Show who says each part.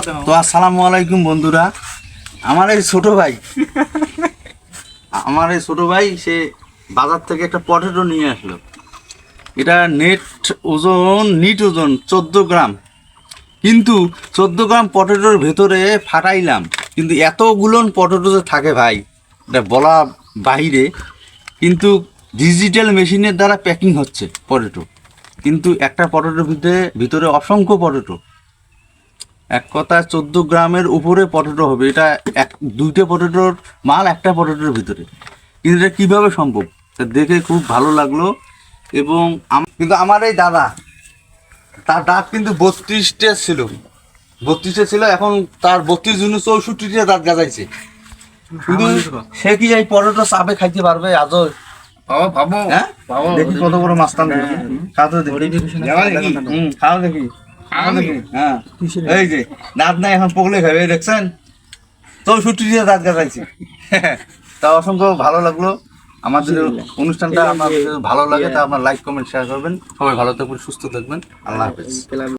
Speaker 1: তো আসসালামু আলাইকুম বন্ধুরা। আমার এই ছোট ভাই সে বাজার থেকে একটা পটেটো নিয়ে আসলো। এটা নিট ওজন 14 গ্রাম, কিন্তু 14 গ্রাম পটেটোর ভেতরে ফাটাইলাম, কিন্তু এতগুলো পটেটো যে থাকে ভাই, এটা বলা বাহিরে। কিন্তু ডিজিটাল মেশিনের দ্বারা প্যাকিং হচ্ছে পটেটো, কিন্তু একটা পটেটোর ভিতরে অসংখ্য পটেটো। এক কথা 14 গ্রামের উপরে পটেটো হবে। এটা দুইটা পটেটোর মাল একটা পটেটোর ভিতরে, কিন্তু এটা কীভাবে সম্ভব তা দেখে খুব ভালো লাগলো। এবং কিন্তু আমার এই দাদা, তার দাঁত কিন্তু 32টা ছিল, এখন তার 32 জন্য 64টা দাঁত গাজাইছে। কিন্তু সে কি এই পটেটো চাপে খাইতে পারবে আজও? হ্যাঁ, দেখি কত বড় মাস্তান। খাও দেখি। হ্যাঁ, এই যে দাঁত নাই, এখন পকলে খাবে, দেখছেন? 64টা দাঁত গাজাইছে। তা অসংখ্য ভালো লাগলো। আমাদের অনুষ্ঠানটা আপনার ভালো লাগে তা আপনার লাইক কমেন্ট শেয়ার করবেন। সবাই ভালো থাকবেন, সুস্থ থাকবেন। আল্লাহ হাফেজ।